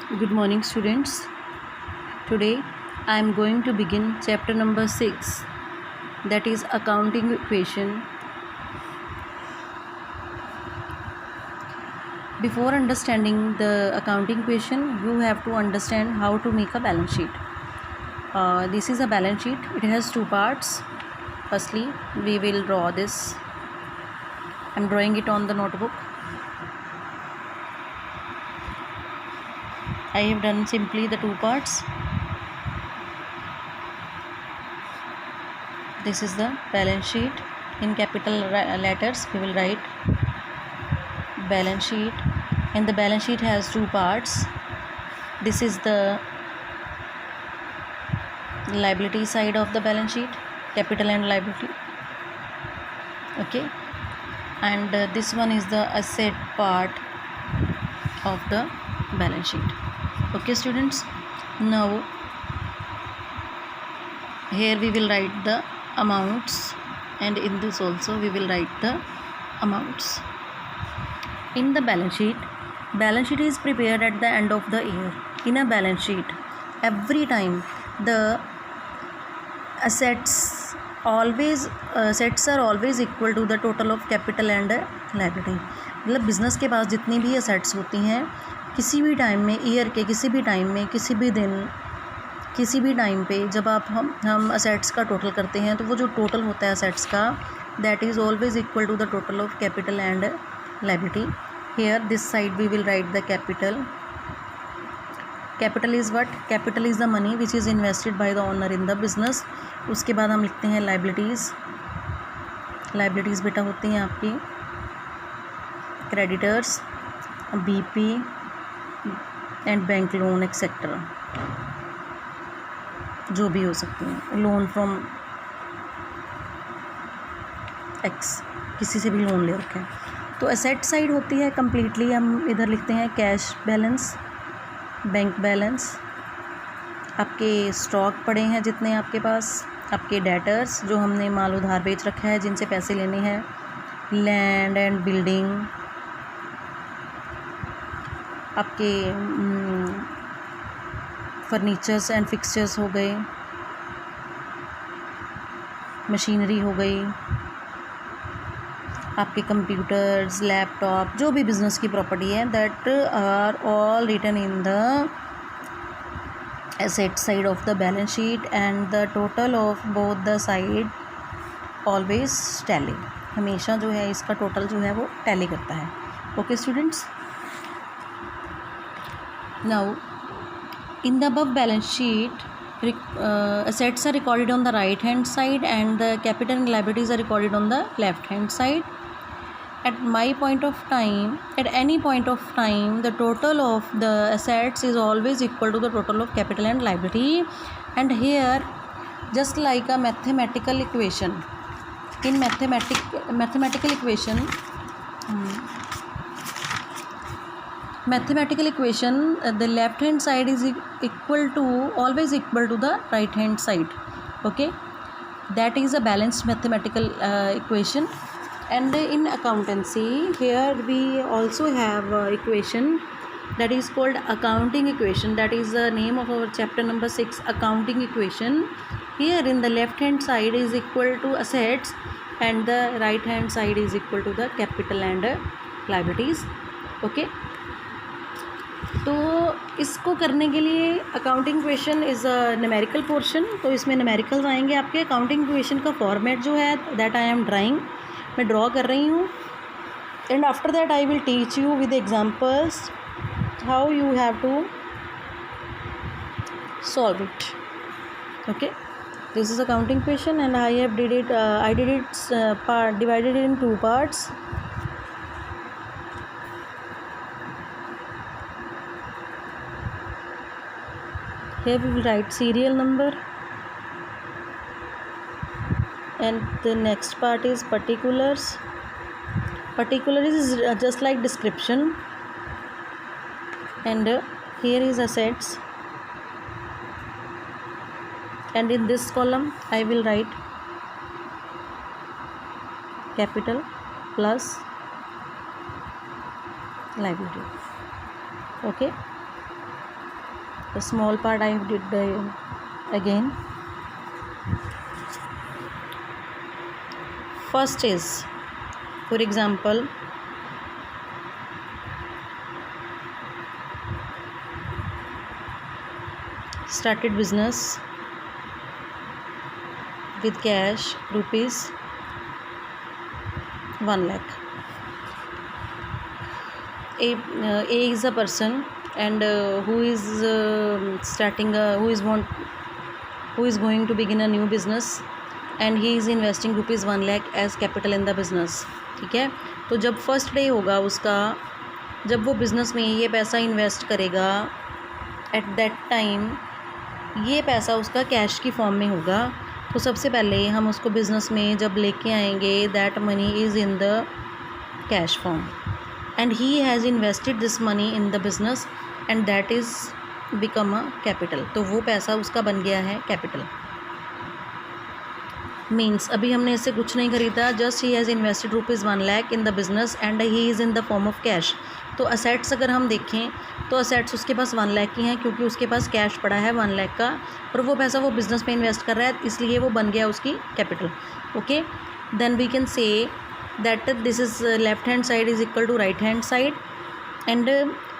Good morning, students. Today I am going to begin chapter number 6, that is accounting equation. Before understanding the accounting equation, you have to understand how to make a balance sheet. This is a balance sheet. It has two parts. Firstly, we will draw this. I am drawing it on the notebook. I have done simply the two parts. This is the balance sheet. In capital letters we will write balance sheet, and the balance sheet has two parts. This is the liability side of the balance sheet, capital and liability, okay, and this one is the asset part of the balance sheet. Okay, students, now here we will write the amounts, and in this also we will write the amounts. In the balance sheet is prepared at the end of the year. In a balance sheet, every time the assets are always equal to the total of capital and liability. मतलब business के पास जितनी भी assets होती हैं, किसी भी time में, year के किसी भी टाइम में, किसी भी दिन, किसी भी टाइम पे जब हम assets का टोटल करते हैं, तो वो जो टोटल होता है assets का, that is always equal to the total of capital and liability. Here this side we will write the capital. Capital is what? Capital is the money which is invested by the owner in the business. उसके बाद हम लिखते हैं liabilities. Liabilities बेटा होती हैं आपकी creditors, BP and bank loan etc. जो भी हो सकती हैं, लोन फ्रॉम X, किसी से भी लोन ले रखें. तो एसेट साइड होती है कम्प्लीटली, हम इधर लिखते हैं कैश बैलेंस, बैंक बैलेंस, आपके स्टॉक पड़े हैं जितने आपके पास, आपके डेटर्स जो हमने माल उधार बेच रखा है जिनसे पैसे लेने हैं, लैंड एंड बिल्डिंग, आपके फर्नीचर्स एंड फिक्सचर्स हो गए, मशीनरी हो गई, आपके कंप्यूटर्स, लैपटॉप, जो भी बिज़नेस की प्रॉपर्टी है, that are all written in the asset side of the balance sheet, and the total of both the side always tally. हमेशा जो है इसका टोटल जो है वो टैली करता है. Okay students, now in the above balance sheet assets are recorded on the right hand side and the capital and liabilities are recorded on the left hand side. At any point of time, the total of the assets is always equal to the total of capital and liability. And here, just like a mathematical equation, in mathematical equation, the left hand side is always equal to the right hand side. Okay, that is a balanced mathematical equation. And in accountancy, here we also have equation that is called accounting equation. That is the name of our chapter number 6, accounting equation. Here in the left hand side is equal to assets and the right hand side is equal to the capital and liabilities. Okay, तो इसको करने के लिए accounting equation is a numerical portion, तो इसमें numericals आएंगे आपके. Accounting equation का फॉर्मेट जो है दैट आई एम ड्राइंग, मैं ड्रॉ कर रही हूँ, and after that I will teach you with examples how you have to solve it. Okay, this is accounting equation and I have divided it in two parts. Here we will write serial number, and the next part is particulars. Particulars is just like description, and here is assets, and in this column I will write capital plus liability. Okay, the small part I did again. First is, for example, started business with cash rupees 1 lakh. A is a person and who is going to begin a new business and he is investing rupees 1 lakh as capital in the business. ठीक है, तो जब first day होगा उसका, जब वो business में ये पैसा इन्वेस्ट करेगा, एट दैट टाइम ये पैसा उसका कैश की फॉर्म में होगा. तो सबसे पहले हम उसको बिज़नेस में जब लेके आएंगे, that money is in the cash form and he has invested this money in the business and that is become a capital. तो वो पैसा उसका बन गया है कैपिटल. मीन्स अभी हमने इससे कुछ नहीं खरीदा, just he has invested rupees 1 lakh in the business and he is in the form of cash. तो असेट्स अगर हम देखें तो असेट्स उसके पास 1 lakh की हैं क्योंकि उसके पास कैश पड़ा है 1 lakh का, और वो पैसा वो बिज़नेस में इन्वेस्ट कर रहा है, इसलिए वो बन गया उसकी capital. Okay, then we can say that this is left hand side is equal to right hand side and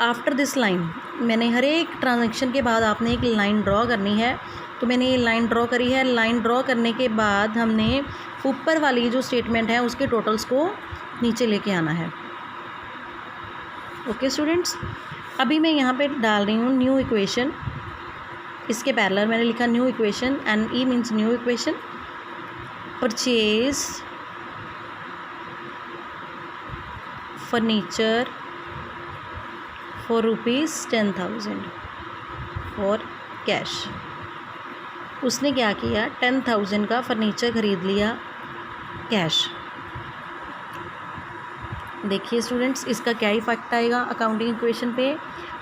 after this line, मैंने हर एक ट्रांजैक्शन के बाद आपने एक लाइन ड्रॉ करनी है. तो मैंने ये लाइन ड्रॉ करी है. लाइन ड्रॉ करने के बाद हमने ऊपर वाली जो स्टेटमेंट है उसके टोटल्स को नीचे लेके आना है. ओके स्टूडेंट्स, अभी मैं यहाँ पे डाल रही हूँ न्यू इक्वेशन. इसके पैरेलल मैंने लिखा new equation, and E means new equation. Purchase furniture for rupees 10,000 for cash. उसने क्या किया, 10,000 का फर्नीचर ख़रीद लिया कैश. देखिए स्टूडेंट्स, इसका क्या इफेक्ट आएगा अकाउंटिंग इक्वेशन पे.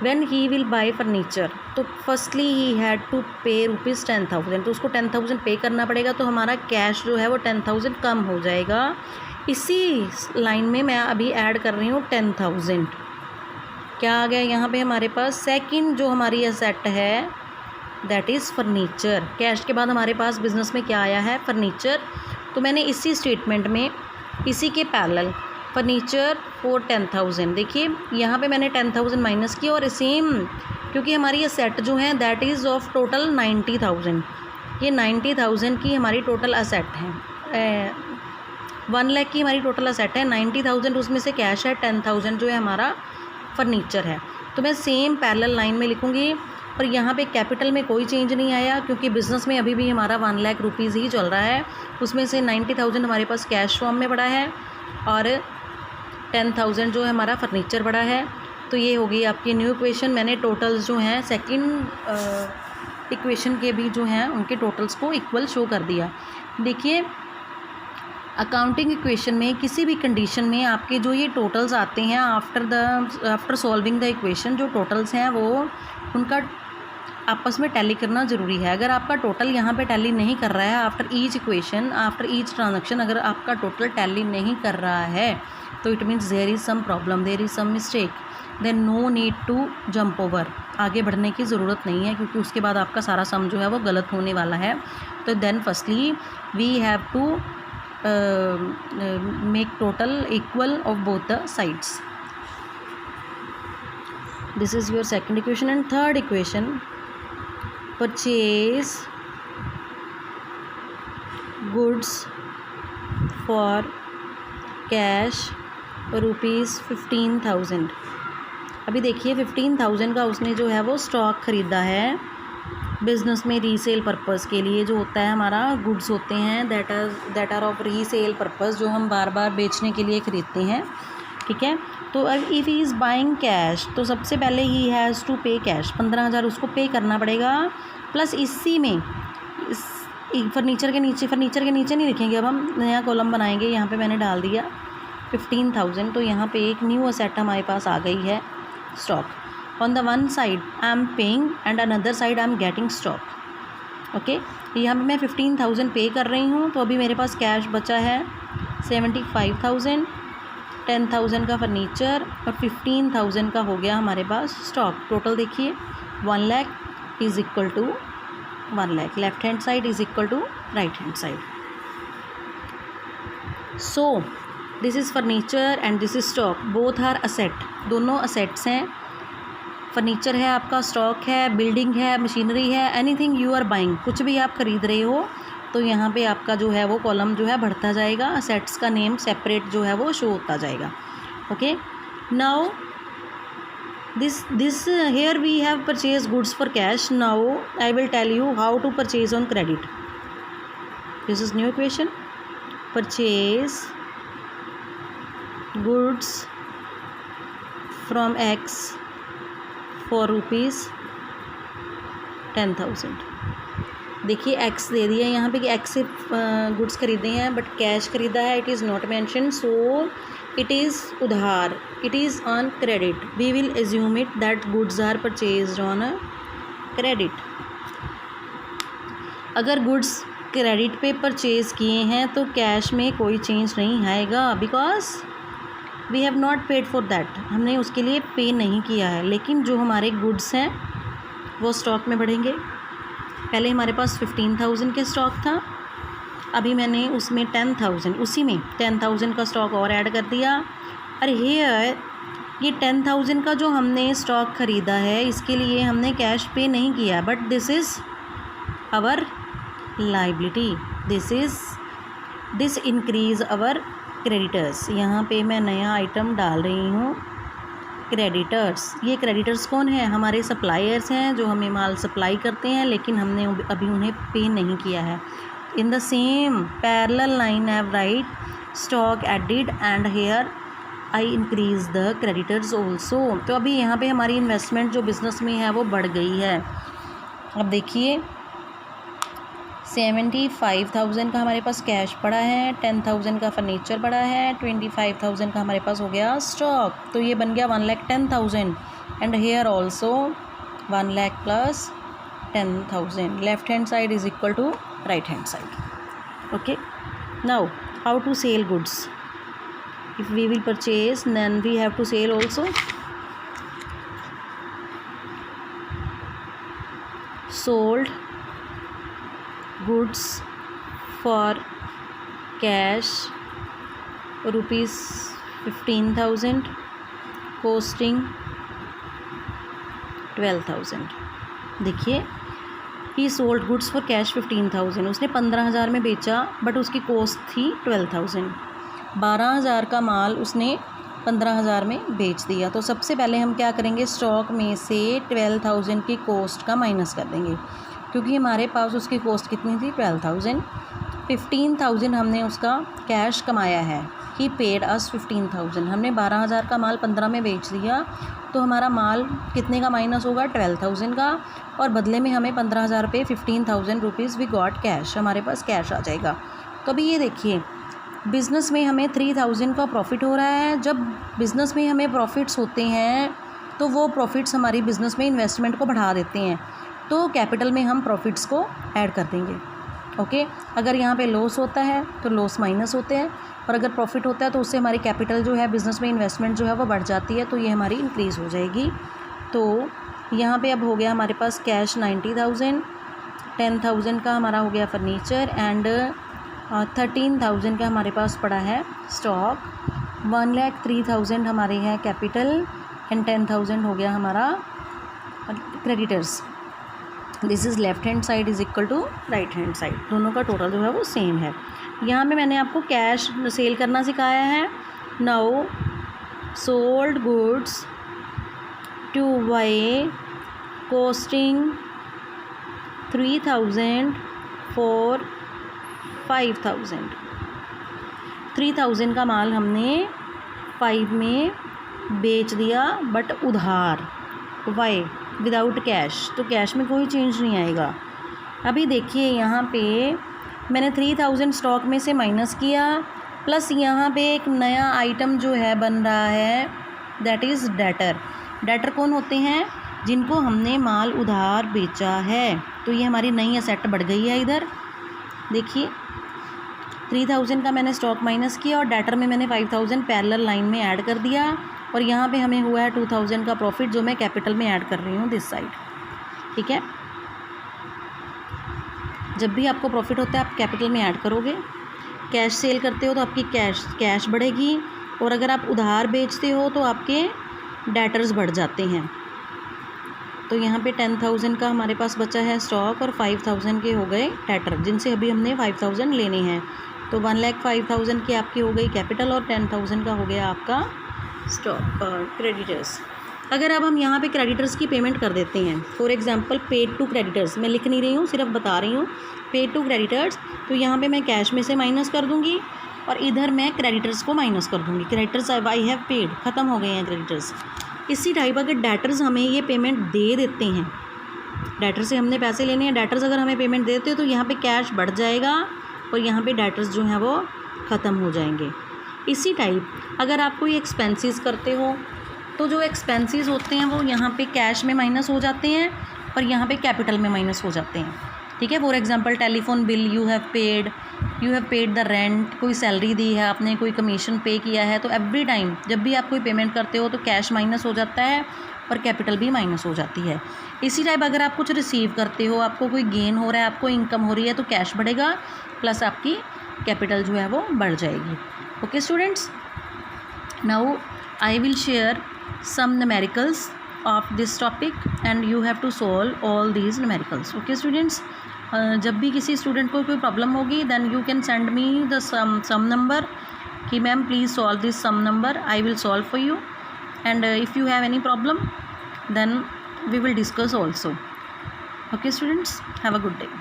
When he will buy furniture, तो फर्स्टली ही हैड टू पे रुपीज़ 10,000, तो उसको 10,000 पे करना पड़ेगा. तो हमारा कैश जो है वो 10,000 कम हो जाएगा. इसी लाइन में मैं अभी ऐड कर रही हूँ 10,000. क्या आ गया यहाँ पे हमारे पास, सेकंड जो हमारी एसेट है दैट इज़ फर्नीचर. कैश के बाद हमारे पास बिज़नेस में क्या आया है, फर्नीचर. तो मैंने इसी स्टेटमेंट में इसी के पैरेलल फर्नीचर फॉर 10,000, देखिए यहाँ पे मैंने 10,000 माइनस किया, और सेम क्योंकि हमारी ये सेट जो है दैट इज़ ऑफ टोटल 90,000. ये 90,000 की हमारी टोटल असेट है. 1 lakh की हमारी टोटल असेट है. 90,000 उसमें से कैश है, 10,000 जो है हमारा फर्नीचर है. तो मैं सेम पैरेलल लाइन में लिखूँगी. और यहाँ पे कैपिटल में कोई चेंज नहीं आया क्योंकि बिज़नेस में अभी भी हमारा 1 lakh रुपीज़ ही चल रहा है. उसमें से 90,000 हमारे पास कैश फॉर्म में पड़ा है और 10,000 जो है हमारा फर्नीचर पड़ा है. तो ये हो गई आपकी न्यू इक्वेशन. मैंने टोटल्स जो हैं सेकंड इक्वेशन के भी जो हैं उनके टोटल्स को इक्वल शो कर दिया. देखिए अकाउंटिंग इक्वेशन में किसी भी कंडीशन में आपके जो ये टोटल्स आते हैं आफ्टर सॉल्विंग द इक्वेशन, जो टोटल्स हैं वो उनका आपस में टैली करना ज़रूरी है. अगर आपका टोटल यहाँ पे टैली नहीं कर रहा है after each equation, after each transaction, अगर आपका टोटल टैली नहीं कर रहा है तो it means there is some problem, there is some mistake. Then no need to jump over, आगे बढ़ने की ज़रूरत नहीं है क्योंकि उसके बाद आपका सारा सम जो है वो गलत होने वाला है. तो then firstly we have to make total equal of both the sides. This is your second equation. And third equation, purchase goods for cash rupees 15,000. अभी देखिए 15,000 का उसने जो है वो स्टॉक ख़रीदा है बिज़नेस में रीसेल पर्पज़ के लिए. जो होता है हमारा गुड्स होते हैं that are of resale purpose, जो हम बार बार बेचने के लिए ख़रीदते हैं. ठीक है, तो अब if he is buying cash, तो सबसे पहले ही हैज़ टू पे कैश. 15,000 उसको पे करना पड़ेगा. प्लस इसी में इस फर्नीचर के नीचे नहीं लिखेंगे, अब हम नया कॉलम बनाएंगे. यहाँ पे मैंने डाल दिया 15,000. तो यहाँ पे एक न्यू असेट हमारे पास आ गई है, stock. On the one side I am paying and another side I am getting stock. Okay, यहाँ पे मैं 15,000 पे कर रही हूँ. तो अभी मेरे पास कैश बचा है 75,000, 10,000 का फर्नीचर और 15,000 का हो गया हमारे पास स्टॉक. टोटल देखिए 1 lakh is equal to 1 lakh. Left hand side is equal to right hand side. So this is furniture and this is stock. Both are asset. दोनों assets हैं. फर्नीचर है आपका, स्टॉक है, बिल्डिंग है, machinery है, anything you are buying, कुछ भी आप ख़रीद रहे हो तो यहाँ पे आपका जो है वो कॉलम जो है बढ़ता जाएगा, असेट्स का नेम सेपरेट जो है वो शो होता जाएगा. Okay, now this here we have purchased goods for cash. Now I will tell you how to purchase on credit. This is new equation. Purchase goods from X for rupees 10,000. देखिए x दे दिया यहाँ पे कि x से goods खरीदे हैं but cash खरीदा है, it is not mention, so it is उधार, it is on credit. We will assume it that goods are purchased on credit. अगर गुड्स क्रेडिट पे परचेज़ किए हैं तो कैश में कोई चेंज नहीं आएगा, because we have not paid for that, हमने उसके लिए पे नहीं किया है. लेकिन जो हमारे गुड्स हैं वो स्टॉक में बढ़ेंगे. पहले हमारे पास 15,000 के स्टॉक था, अभी मैंने उसमें 10,000, उसी में 10,000 का स्टॉक और ऐड कर दिया. और ये 10,000 का जो हमने स्टॉक ख़रीदा है इसके लिए हमने कैश पे नहीं किया, but this is our liability. This increase our creditors. यहाँ पे मैं नया आइटम डाल रही हूँ, क्रेडिटर्स. ये क्रेडिटर्स कौन है? हमारे सप्लायर्स हैं जो हमें माल सप्लाई करते हैं लेकिन हमने अभी उन्हें पे नहीं किया है. In the same parallel line I right stock added and here I increase the creditors also. तो अभी यहाँ पे हमारी इन्वेस्टमेंट जो बिज़नेस में है वो बढ़ गई है. अब देखिए 75,000 का हमारे पास कैश पड़ा है, 10,000 का फर्नीचर पड़ा है, 25,000 का हमारे पास हो गया स्टॉक. तो ये बन गया 1,10,000 and here also 1 lakh plus 10,000. Left hand side is equal to right hand side. Okay, now how to sell goods. If we will purchase then we have to sell also. Sold goods for cash rupees 15,000 costing 12,000. देखिए he sold goods for cash 15,000, उसने 15,000 में बेचा but उसकी cost थी 12,000. 12,000 का माल उसने 15,000 में बेच दिया. तो सबसे पहले हम क्या करेंगे, स्टॉक में से 12,000 की कॉस्ट का माइनस कर देंगे क्योंकि हमारे पास उसकी कॉस्ट कितनी थी 12,000. 15,000 हमने उसका कैश कमाया है, ही पेड अस 15,000. हमने 12,000 का माल 15 में बेच दिया तो हमारा माल कितने का माइनस होगा 12,000 का, और बदले में हमें 15,000 पे 15,000 रुपीज़ वी गॉट कैश, हमारे पास कैश आ जाएगा. तो अभी ये देखिए बिज़नेस में हमें 3,000 का प्रॉफिट हो रहा है. जब बिज़नेस में हमें प्रॉफिट्स होते हैं तो वो प्रॉफिट्स हमारी बिज़नेस में इन्वेस्टमेंट को बढ़ा देते हैं, तो कैपिटल में हम प्रॉफिट्स को ऐड कर देंगे. ओके, अगर यहाँ पे लॉस होता है तो लॉस माइनस होते हैं, और अगर प्रॉफिट होता है तो उससे हमारी कैपिटल जो है बिज़नेस में इन्वेस्टमेंट जो है वो बढ़ जाती है, तो ये हमारी इंक्रीज़ हो जाएगी. तो यहाँ पे अब हो गया हमारे पास कैश 90,000, 10,000 का हमारा हो गया फर्नीचर एंड 13,000 का हमारे पास पड़ा है स्टॉक. 1,03,000 हमारे है कैपिटल एंड 10,000 हो गया हमारा creditors. This is left hand side is equal to right hand side. दोनों का टोटल जो है वो सेम है. यहाँ पे मैंने आपको कैश सेल करना सिखाया है. Now sold goods to buy costing 3,000 for 5,000. 3,000 का माल हमने 5 में बेच दिया बट उधार. वाई? विदाउट कैश, तो कैश में कोई चेंज नहीं आएगा. अभी देखिए यहाँ पे मैंने 3,000 स्टॉक में से माइनस किया, प्लस यहाँ पे एक नया आइटम जो है बन रहा है दैट इज़ डेटर. डेटर कौन होते हैं? जिनको हमने माल उधार बेचा है. तो ये हमारी नई असेट बढ़ गई है. इधर देखिए 3,000 का मैंने स्टॉक माइनस किया और डेटर में मैंने 5,000 पैरेलल लाइन में ऐड कर दिया, और यहाँ पे हमें हुआ है 2,000 का प्रॉफिट जो मैं कैपिटल में ऐड कर रही हूँ दिस साइड. ठीक है, जब भी आपको प्रॉफिट होता है आप कैपिटल में ऐड करोगे। कैश सेल करते हो तो आपकी कैश बढ़ेगी, और अगर आप उधार बेचते हो तो आपके डेटर्स बढ़ जाते हैं। तो यहाँ पे 10,000 का हमारे पास बचा है स्टॉक और 5,000 के हो गए डेटर, जिनसे अभी हमने 5,000 लेने हैं। तो 1,05,000 की आपकी हो गई कैपिटल और 10,000 का हो गया आपका स्टॉक क्रेडिटर्स। अगर अब हम यहाँ पे क्रेडिटर्स की पेमेंट कर देते हैं, for example paid to creditors, मैं लिख नहीं रही हूँ, सिर्फ बता रही हूँ पेड टू क्रेडिटर्स, तो यहाँ पे मैं कैश में से माइनस कर दूँगी और इधर मैं क्रेडिटर्स को माइनस कर दूँगी। क्रेडिटर्स आई हैव पेड, ख़त्म हो गए हैं क्रेडिटर्स। इसी टाइप अगर डेटर्स हमें ये पेमेंट दे देते हैं, डेटर से हमने पैसे लेने हैं, डेटर्स अगर हमें पेमेंट देते हैं तो यहाँ पे कैश बढ़ जाएगा और यहाँ पे डेटर्स जो हैं वो ख़त्म हो जाएंगे। इसी टाइप अगर आप कोई एक्सपेंसेस करते हो तो जो एक्सपेंसेस होते हैं वो यहाँ पे कैश में माइनस हो जाते हैं और यहाँ पे कैपिटल में माइनस हो जाते हैं। ठीक है, for example telephone bill you have paid the rent, कोई सैलरी दी है आपने, कोई कमीशन पे किया है, तो एवरी टाइम जब भी आप कोई पेमेंट करते हो तो कैश माइनस हो जाता है और कैपिटल भी माइनस हो जाती है। इसी टाइप अगर आप कुछ रिसीव करते हो, आपको कोई गेन हो रहा है, आपको इनकम हो रही है, तो कैश बढ़ेगा प्लस आपकी कैपिटल जो है वो बढ़ जाएगी। Okay students, now I will share some numericals of this topic and you have to solve all these numericals. Okay students, जब भी किसी स्टूडेंट को कोई प्रॉब्लम होगी then you can send me the sum number कि ma'am please solve this sum number, I will solve for you, and if you have any problem then we will discuss also. Okay students, have a good day.